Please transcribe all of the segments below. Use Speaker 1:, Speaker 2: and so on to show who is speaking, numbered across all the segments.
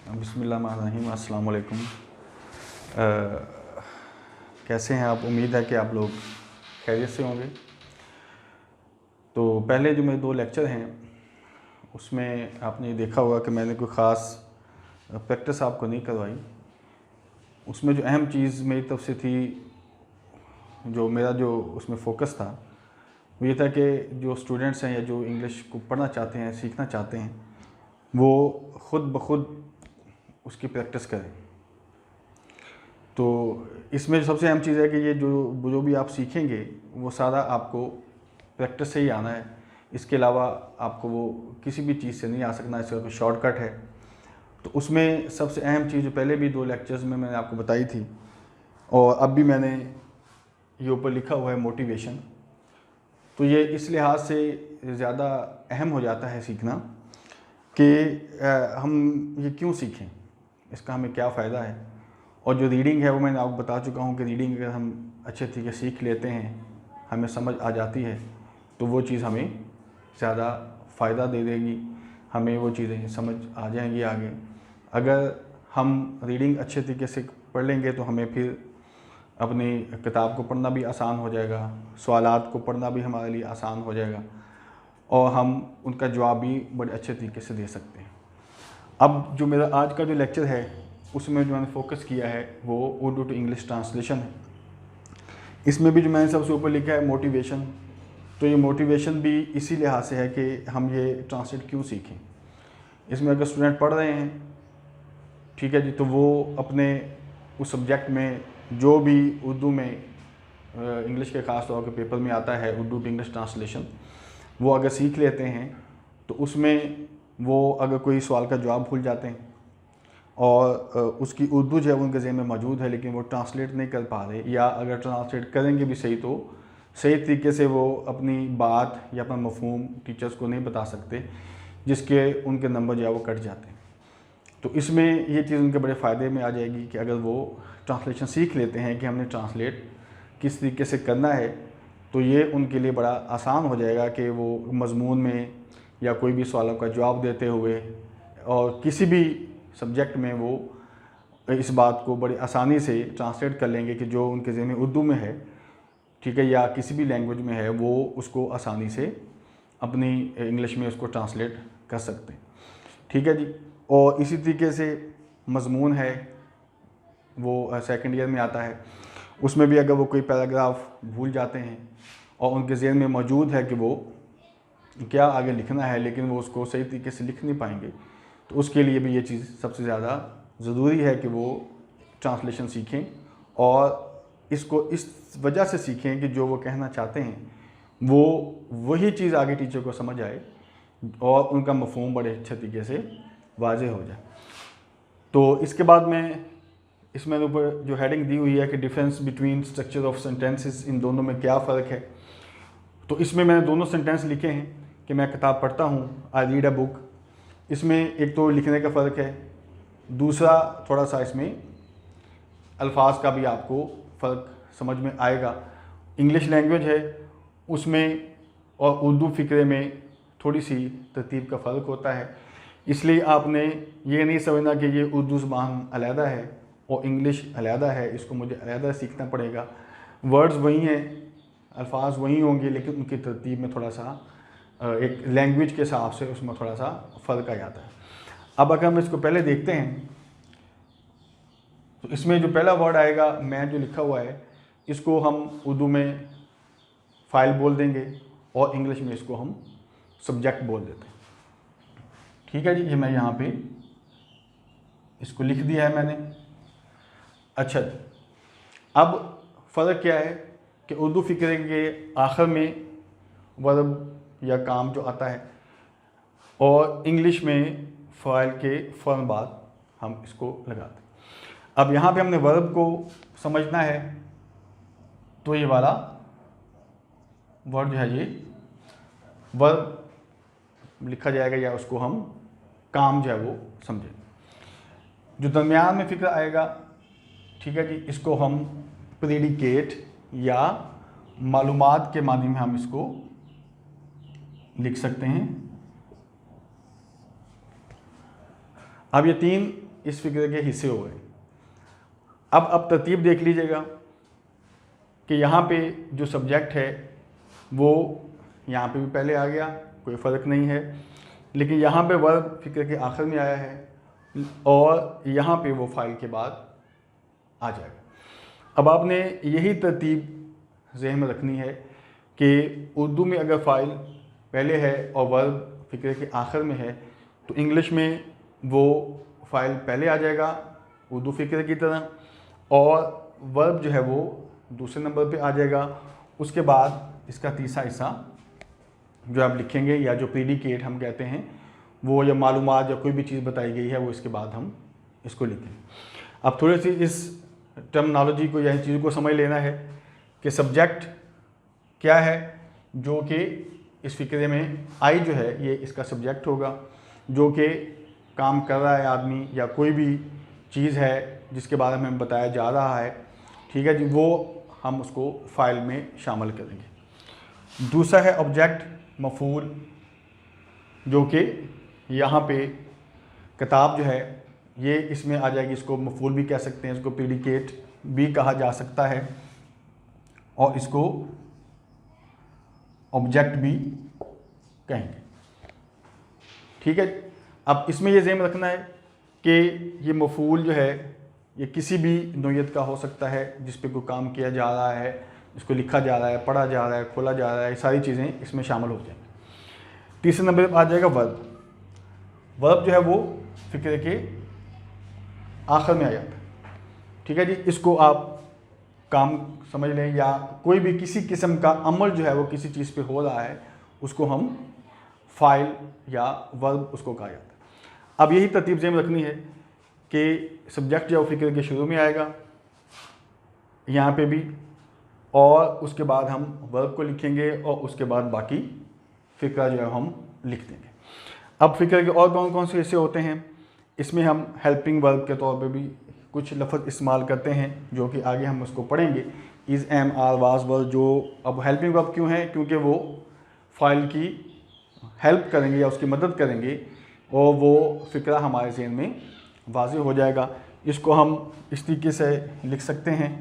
Speaker 1: बिस्मिल्लाहिर्रहमानिर्रहीम। अस्सलाम वालेकुम। कैसे हैं आप? उम्मीद है कि आप लोग खैरियत से होंगे। तो पहले जो मेरे 2 लेक्चर हैं उसमें आपने देखा होगा कि मैंने कोई ख़ास प्रैक्टिस आपको नहीं करवाई। उसमें जो अहम चीज़ मेरी तरफ से थी, जो मेरा जो उसमें फ़ोकस था, वो ये था कि जो स्टूडेंट्स हैं या जो इंग्लिश को पढ़ना चाहते हैं, सीखना चाहते हैं, वो ख़ुद ब खुद उसकी प्रैक्टिस करें। तो इसमें सबसे अहम चीज़ है कि ये जो भी आप सीखेंगे वो सारा आपको प्रैक्टिस से ही आना है। इसके अलावा आपको वो किसी भी चीज़ से नहीं आ सकना, इसका कोई शॉर्टकट है। तो उसमें सबसे अहम चीज़ जो पहले भी 2 लेक्चर्स में मैंने आपको बताई थी और अब भी मैंने ये ऊपर लिखा हुआ है, मोटिवेशन। तो ये इस लिहाज से ज़्यादा अहम हो जाता है सीखना कि हम ये क्यों सीखें, इसका हमें क्या फ़ायदा है। और जो रीडिंग है वो मैंने आपको बता चुका हूँ कि रीडिंग अगर हम अच्छे तरीके से सीख लेते हैं, हमें समझ आ जाती है, तो वो चीज़ हमें ज़्यादा फ़ायदा दे देगी, हमें वो चीज़ें समझ आ जाएंगी आगे। अगर हम रीडिंग अच्छे तरीके से पढ़ लेंगे तो हमें फिर अपनी किताब को पढ़ना भी आसान हो जाएगा, सवालात को पढ़ना भी हमारे लिए आसान हो जाएगा और हम उनका जवाब भी बड़े अच्छे तरीके से दे सकते हैं। अब जो मेरा आज का जो लेक्चर है उसमें जो मैंने फोकस किया है वो उर्दू टू इंग्लिश ट्रांसलेशन है। इसमें भी जो मैंने सबसे ऊपर लिखा है मोटिवेशन, तो ये मोटिवेशन भी इसी लिहाज से है कि हम ये ट्रांसलेट क्यों सीखें। इसमें अगर स्टूडेंट पढ़ रहे हैं, ठीक है जी, तो वो अपने उस सब्जेक्ट में जो भी उर्दू में इंग्लिश के ख़ास तौर पर पेपर में आता है उर्दू टू इंग्लिश ट्रांसलेशन, वो अगर सीख लेते हैं तो उसमें वो अगर कोई सवाल का जवाब भूल जाते हैं और उसकी उर्दू जो है उनके ज़हन में मौजूद है लेकिन वो ट्रांसलेट नहीं कर पा रहे, या अगर ट्रांसलेट करेंगे भी सही तो सही तरीके से वो अपनी बात या अपना मफहूम टीचर्स को नहीं बता सकते, जिसके उनके नंबर जो है वो कट जाते हैं। तो इसमें ये चीज़ उनके बड़े फ़ायदे में आ जाएगी कि अगर वो ट्रांसलेशन सीख लेते हैं कि हमने ट्रांसलेट किस तरीके से करना है, तो ये उनके लिए बड़ा आसान हो जाएगा कि वो मज़मून में या कोई भी सवालों का जवाब देते हुए और किसी भी सब्जेक्ट में वो इस बात को बड़ी आसानी से ट्रांसलेट कर लेंगे कि जो उनके ज़हन में उर्दू में है, ठीक है, या किसी भी लैंग्वेज में है, वो उसको आसानी से अपनी इंग्लिश में उसको ट्रांसलेट कर सकते हैं। ठीक है जी। और इसी तरीके से मज़मून है, वो सेकंड ईयर में आता है, उसमें भी अगर वो कोई पैराग्राफ भूल जाते हैं और उनके ज़हन में मौजूद है कि वो क्या आगे लिखना है लेकिन वो उसको सही तरीके से लिख नहीं पाएंगे, तो उसके लिए भी ये चीज़ सबसे ज़्यादा ज़रूरी है कि वो ट्रांसलेशन सीखें और इसको इस वजह से सीखें कि जो वो कहना चाहते हैं वो वही चीज़ आगे टीचर को समझ आए और उनका मफहूम बड़े अच्छे तरीके से वाज़ेह हो जाए। तो इसके बाद में इसमें ऊपर जो हेडिंग दी हुई है कि difference between structure of sentences, इन दोनों में क्या फ़र्क है। तो इसमें मैंने दोनों सेंटेंस लिखे हैं कि मैं किताब पढ़ता हूँ, आई रीड अ बुक। इसमें एक तो लिखने का फ़र्क है, दूसरा थोड़ा सा इसमें अल्फाज का भी आपको फ़र्क समझ में आएगा। इंग्लिश लैंग्वेज है उसमें और उर्दू फ़िक्रे में थोड़ी सी तरतीब का फ़र्क होता है, इसलिए आपने ये नहीं समझना कि ये उर्दू ज़बान अलहदा है और इंग्लिश अलहदा है, इसको मुझे अलहदा सीखना पड़ेगा। वर्ड्स वही हैं, अल्फाज वही होंगे, लेकिन उनकी तरतीब में थोड़ा सा एक लैंग्वेज के हिसाब से उसमें थोड़ा सा फ़र्क आ जाता है। अब अगर हम इसको पहले देखते हैं तो इसमें जो पहला वर्ड आएगा, मैं जो लिखा हुआ है, इसको हम उर्दू में फ़ाइल बोल देंगे और इंग्लिश में इसको हम सब्जेक्ट बोल देते हैं। ठीक है जी, ये मैं यहाँ पे इसको लिख दिया है मैंने। अच्छा जी, अब फ़र्क क्या है कि उर्दू फ़िक्रे के आखिर में वर्ब या काम जो आता है और इंग्लिश में फ़ाइल के फ़ौरन बाद हम इसको लगाते हैं। अब यहाँ पे हमने वर्ब को समझना है, तो ये वाला वर्ड जो है ये वर्ब लिखा जाएगा या उसको हम काम जो है वो समझें। जो दरमियान में फ़िक्र आएगा, ठीक है जी, इसको हम प्रेडिकेट या मालूमात के मानी में हम इसको लिख सकते हैं। अब ये 3 इस फ़िक्रे के हिस्से हो गए। अब तरतीब देख लीजिएगा कि यहाँ पे जो सब्जेक्ट है वो यहाँ पे भी पहले आ गया, कोई फ़र्क नहीं है, लेकिन यहाँ पे वर्ब फ़िक्रे के आखिर में आया है और यहाँ पे वो फ़ाइल के बाद आ जाएगा। अब आपने यही तरतीब ज़हन में रखनी है कि उर्दू में अगर फ़ाइल पहले है और वर्ब फ़िक्रे के आखिर में है तो इंग्लिश में वो फ़ाइल पहले आ जाएगा उर्दू फ़िक्रे की तरह, और वर्ब जो है वो दूसरे नंबर पे आ जाएगा। उसके बाद इसका तीसरा हिस्सा जो आप लिखेंगे या जो प्रीडिकेट हम कहते हैं वो, या मालूमात या कोई भी चीज़ बताई गई है वो, इसके बाद हम इसको लिखेंगे। अब थोड़ी सी इस टर्मिनोलॉजी को या इन चीज़ों को समझ लेना है कि सब्जेक्ट क्या है, जो कि इस फ़िक्रे में आई जो है ये इसका सब्जेक्ट होगा, जो कि काम कर रहा है आदमी या कोई भी चीज़ है जिसके बारे में हमें बताया जा रहा है, ठीक है जी, वो हम उसको फ़ाइल में शामिल करेंगे। दूसरा है ऑब्जेक्ट मफ़ूल, जो कि यहाँ पे किताब जो है ये इसमें आ जाएगी। इसको मफ़ूल भी कह सकते हैं, इसको प्रीडिकेट भी कहा जा सकता है और इसको ऑब्जेक्ट भी कहेंगे, ठीक है। अब इसमें ये ज़हन रखना है कि ये मफ़ूल जो है ये किसी भी नौइयत का हो सकता है, जिस पे कोई काम किया जा रहा है, इसको लिखा जा रहा है, पढ़ा जा रहा है, खोला जा रहा है, ये सारी चीज़ें इसमें शामिल हो जाएंगी। तीसरे नंबर पर आ जाएगा वर्ब। वर्ब जो है वो फ़िक्रे के आखिर में आ जाता है, ठीक है जी। इसको आप काम समझ लें या कोई भी किसी किस्म का अमल जो है वो किसी चीज़ पे हो रहा है उसको हम फ़ाइल या वर्ब उसको कहा जाता है। अब यही तरतीब ज़हन में रखनी है कि सब्जेक्ट जो फ़िक्रे के शुरू में आएगा यहाँ पे भी, और उसके बाद हम वर्ब को लिखेंगे और उसके बाद बाकी फ़िक्रा जो है हम लिख देंगे। अब फ़िक्रे के और कौन कौन से हिस्से होते हैं, इसमें हम हेल्पिंग वर्ब के तौर पे भी कुछ लफ्ज़ इस्तेमाल करते हैं जो कि आगे हम उसको पढ़ेंगे। इज़, एम, आर, वाज, वर, जो अब हेल्पिंग वर्ब क्यों है, क्योंकि वो फ़ाइल की हेल्प करेंगे या उसकी मदद करेंगे और वो फ़िक्रा हमारे ज़हन में वाज़ेह हो जाएगा। इसको हम इस तरीके से लिख सकते हैं,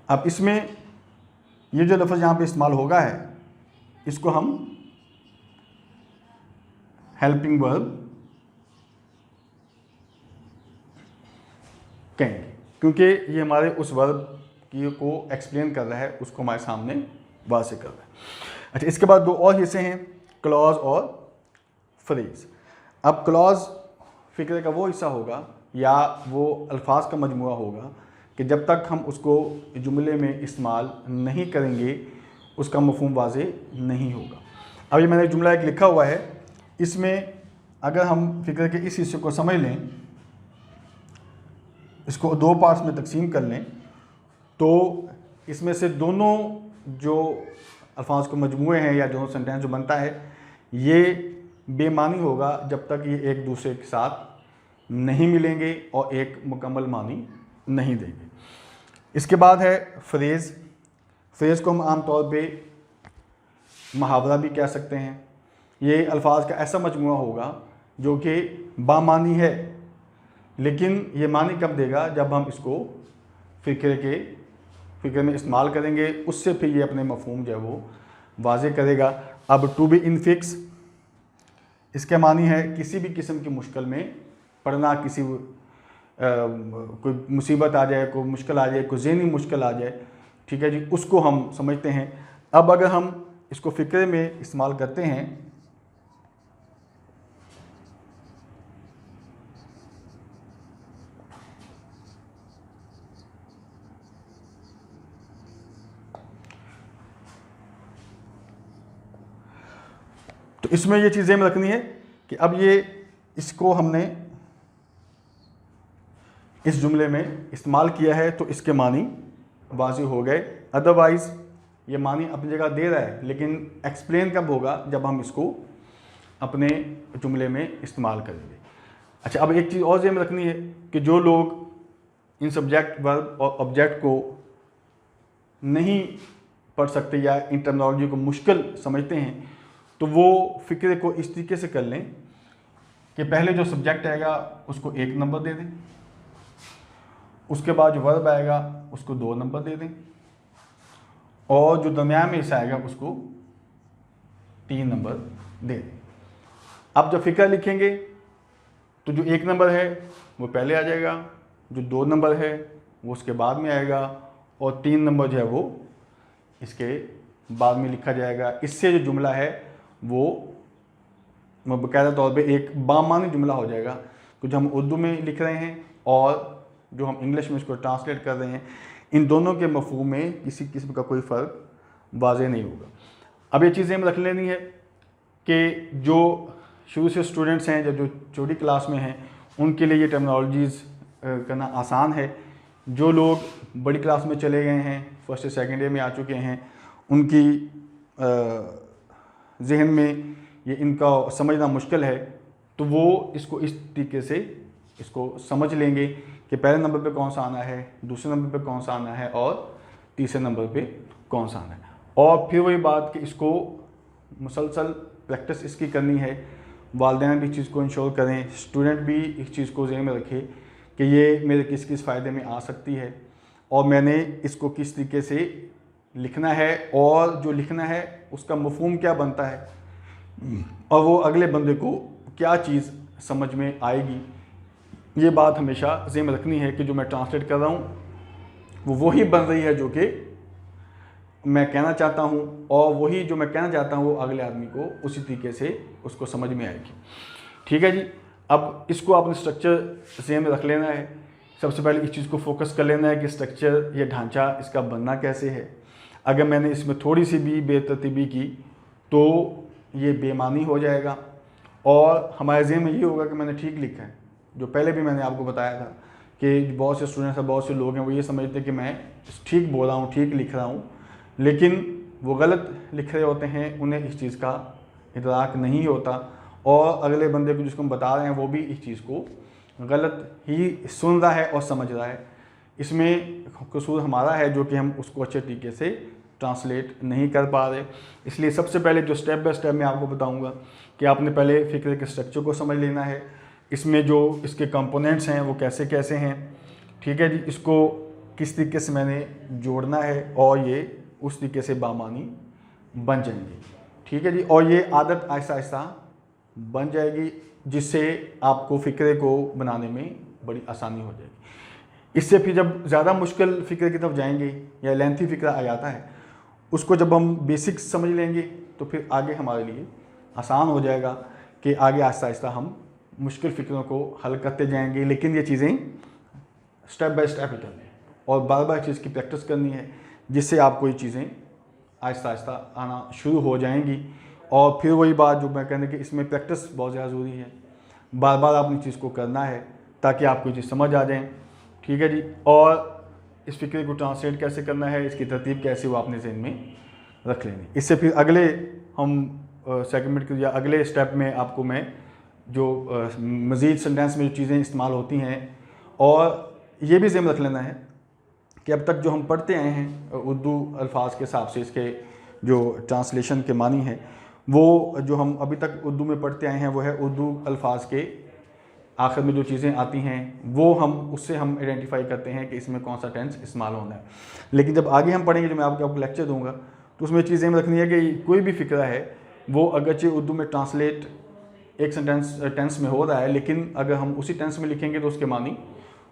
Speaker 1: अब इसमें ये जो लफ्ज़ यहाँ पे इस्तेमाल होगा है इसको हम हेल्पिंग वर्ब कहेंगे, क्योंकि ये हमारे उस वर्ब की को एक्सप्लेन कर रहा है, उसको हमारे सामने वाज़ेह कर रहा है। अच्छा, इसके बाद दो और हिस्से हैं, क्लॉज और फ्रेज़। अब क्लॉज फ़िक्रे का वो हिस्सा होगा या वो अल्फाज का मजमूआ होगा कि जब तक हम उसको जुमले में इस्तेमाल नहीं करेंगे उसका मफ़हूम वाज़ेह नहीं होगा। अब ये मैंने जुमला एक लिखा हुआ है, इसमें अगर हम फ़िक्रे के इस हिस्से को समझ लें, इसको दो पार्ट्स में तकसीम कर लें, तो इसमें से दोनों जो अल्फाज को मजमूए हैं या दोनों सेंटेंस जो बनता है ये बेमानी होगा जब तक ये एक दूसरे के साथ नहीं मिलेंगे और एक मुकम्मल मानी नहीं देंगे। इसके बाद है फ्रेज़। फ्रेज़ को हम आम तौर पे मुहावरा भी कह सकते हैं। ये अल्फाज का ऐसा मजमूआ होगा जो कि बामानी है, लेकिन ये मानी कब देगा, जब हम इसको फ़िक्रे में इस्तेमाल करेंगे, उससे फिर ये अपने मफ़हूम जो है वो वाज़ेह करेगा। अब टू बी इन फिक्स, इसके मानी है किसी भी किस्म की मुश्किल में पड़ना, किसी कोई मुसीबत आ जाए, कोई मुश्किल आ जाए, कोई ज़हनी मुश्किल आ जाए, ठीक है जी, उसको हम समझते हैं। अब अगर हम इसको फ़िक्रे में इस्तेमाल करते हैं तो इसमें ये चीज़ें में रखनी है कि अब ये इसको हमने इस जुमले में इस्तेमाल किया है तो इसके मानी वाज़ेह हो गए। अदरवाइज़ ये मानी अपनी जगह दे रहा है, लेकिन एक्सप्लेन कब होगा, जब हम इसको अपने जुमले में इस्तेमाल करेंगे। अच्छा, अब एक चीज़ और ज़हन में रखनी है कि जो लोग इन सब्जेक्ट वर्ब और ऑब्जेक्ट को नहीं पढ़ सकते या इन टर्मिनोलॉजी को मुश्किल समझते हैं, तो वो फ़िक्रे को इस तरीके से कर लें कि पहले जो सब्जेक्ट आएगा उसको 1 नंबर दे दें, उसके बाद जो वर्ब आएगा उसको 2 नंबर दे दें, और जो दरमियान में हिस्सा आएगा उसको 3 नंबर दे दें। अब जब फ़िक्रा लिखेंगे तो जो 1 नंबर है वो पहले आ जाएगा, जो 2 नंबर है वो उसके बाद में आएगा, और 3 नंबर जो है वो इसके बाद में लिखा जाएगा। इससे जो जुमला है वो बाकायदा तौर पे एक बामानी जुमला हो जाएगा, तो जो हम उर्दू में लिख रहे हैं और जो हम इंग्लिश में इसको ट्रांसलेट कर रहे हैं, इन दोनों के मफ़हूम में किसी किस्म का कोई फ़र्क वाज़ेह नहीं होगा। अब ये चीज़ें हम रख लेनी है कि जो शुरू से स्टूडेंट्स हैं, जो छोटी क्लास में हैं, उनके लिए ये टर्मिनोलॉजीज़ करना आसान है। जो लोग बड़ी क्लास में चले गए हैं, फर्स्ट या सेकेंड ईयर में आ चुके हैं, उनकी जहन में ये इनका समझना मुश्किल है, तो वो इसको इस तरीके से इसको समझ लेंगे कि पहले नंबर पे कौन सा आना है, दूसरे नंबर पे कौन सा आना है और तीसरे नंबर पे कौन सा आना है। और फिर वही बात कि इसको मुसलसल प्रैक्टिस इसकी करनी है, वालिदैन भी इस चीज़ को इंश्योर करें, स्टूडेंट भी इस चीज़ को ज़हन में रखें कि ये मेरे किस किस फ़ायदे में आ सकती है और मैंने इसको किस तरीके से लिखना है, और जो लिखना है उसका मफ़हूम क्या बनता है और वो अगले बंदे को क्या चीज़ समझ में आएगी। ये बात हमेशा ज़हन में रखनी है कि जो मैं ट्रांसलेट कर रहा हूँ वो वही बन रही है जो कि मैं कहना चाहता हूँ, और वही जो मैं कहना चाहता हूँ वो अगले आदमी को उसी तरीके से उसको समझ में आएगी। ठीक है जी। अब इसको आपने स्ट्रक्चर ज़हन में रख लेना है। सबसे पहले इस चीज़ को फोकस कर लेना है कि स्ट्रक्चर, ये ढांचा इसका बनना कैसे है। अगर मैंने इसमें थोड़ी सी भी बेतरतीबी की तो ये बेमानी हो जाएगा, और हमारे ज़हन में ये होगा कि मैंने ठीक लिखा है। जो पहले भी मैंने आपको बताया था कि बहुत से स्टूडेंट्स हैं, बहुत से लोग हैं, वो ये समझते हैं कि मैं ठीक बोल रहा हूँ, ठीक लिख रहा हूँ, लेकिन वो गलत लिख रहे होते हैं। उन्हें इस चीज़ का इदराक नहीं होता, और अगले बंदे को जिसको हम बता रहे हैं वो भी इस चीज़ को गलत ही सुन रहा है और समझ रहा है। इसमें कसूर हमारा है जो कि हम उसको अच्छे तरीके से ट्रांसलेट नहीं कर पा रहे। इसलिए सबसे पहले जो स्टेप बाय स्टेप मैं आपको बताऊंगा कि आपने पहले फ़िक्रे के स्ट्रक्चर को समझ लेना है, इसमें जो इसके कंपोनेंट्स हैं वो कैसे कैसे हैं। ठीक है जी। इसको किस तरीके से मैंने जोड़ना है और ये उस तरीके से बामानी बन जाएंगे। ठीक है जी। और ये आदत आहिस्ता आहिस्ता बन जाएगी, जिससे आपको फ़िक्रे को बनाने में बड़ी आसानी हो जाएगी। इससे फिर जब ज़्यादा मुश्किल फ़िक्रे की तरफ जाएंगे या लेंथी फ़िक्रा आ जाता है, उसको जब हम बेसिक्स समझ लेंगे तो फिर आगे हमारे लिए आसान हो जाएगा कि आगे आहिस्ता आहिस्ता हम मुश्किल फ़िक्रों को हल करते जाएंगे। लेकिन ये चीज़ें स्टेप बाय स्टेप ही करनी है और बार बार चीज़ की प्रैक्टिस करनी है, जिससे आपको ये चीज़ें आहिस्ता आहिस्ता आना शुरू हो जाएंगी। और फिर वही बात जो मैं कहने कि इसमें प्रैक्टिस बहुत ज़्यादा ज़रूरी है, बार बार आपने चीज़ को करना है ताकि आपको ये चीज़ समझ आ जाए। ठीक है जी। और इस फ़िक्रे को ट्रांसलेट कैसे करना है, इसकी तरतीब कैसे, वो आपने ज़हन में रख लेनी। इससे फिर अगले हम सेगमेंट या अगले स्टेप में आपको मैं जो मज़ीद सेंटेंस में जो चीज़ें इस्तेमाल होती हैं, और ये भी ज़हन में रख लेना है कि अब तक जो हम पढ़ते आए हैं उर्दू अल्फाज के हिसाब से इसके जो ट्रांसलेशन के मानी हैं, वो जो हम अभी तक उर्दू में पढ़ते आए हैं वो है उर्दू अल्फाज के आखिर में जो चीज़ें आती हैं वो उससे हम आइडेंटिफाई करते हैं कि इसमें कौन सा टेंस इस्तेमाल होना है। लेकिन जब आगे हम पढ़ेंगे, जो मैं आपको लेक्चर दूंगा, तो उसमें चीज़ें रखनी है कि कोई भी फ़िक्रा है वो अगरचे उर्दू में ट्रांसलेट एक सेंटेंस टेंस में हो रहा है, लेकिन अगर हम उसी टेंस में लिखेंगे तो उसके मानी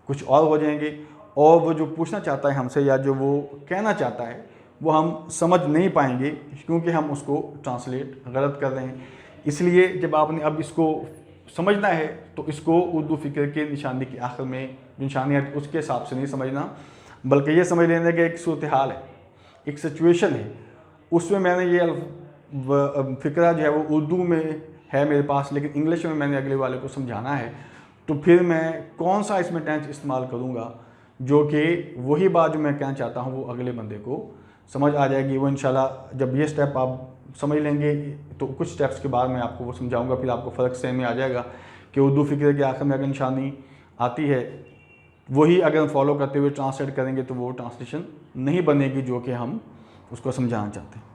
Speaker 1: कुछ और हो जाएंगे, और वो जो पूछना चाहता है हमसे या जो वो कहना चाहता है वो हम समझ नहीं पाएंगे, क्योंकि हम उसको ट्रांसलेट गलत कर रहे हैं। इसलिए जब आपने अब इसको समझना है तो इसको उर्दू फ़िक्र के निशानी के आखिर में जो निशानी है उसके हिसाब से नहीं समझना, बल्कि ये समझ लेना कि एक सूरत हाल है, एक सिचुएशन है, उसमें मैंने ये फ़िक्रा जो है वो उर्दू में है मेरे पास, लेकिन इंग्लिश में मैंने अगले वाले को समझाना है, तो फिर मैं कौन सा इसमें टेंस इस्तेमाल करूँगा जो कि वही बात जो मैं कहना चाहता हूँ वो अगले बंदे को समझ आ जाएगी। वो इंशाल्लाह जब ये स्टेप आप समझ लेंगे तो कुछ स्टेप्स के बाद मैं आपको वो समझाऊंगा, फिर आपको फ़र्क समझ में आ जाएगा कि उर्दू फ़िक्र के आखिर में अगर निशानी आती है वही अगर हम फॉलो करते हुए ट्रांसलेट करेंगे तो वो ट्रांसलेशन नहीं बनेगी जो कि हम उसको समझाना चाहते हैं।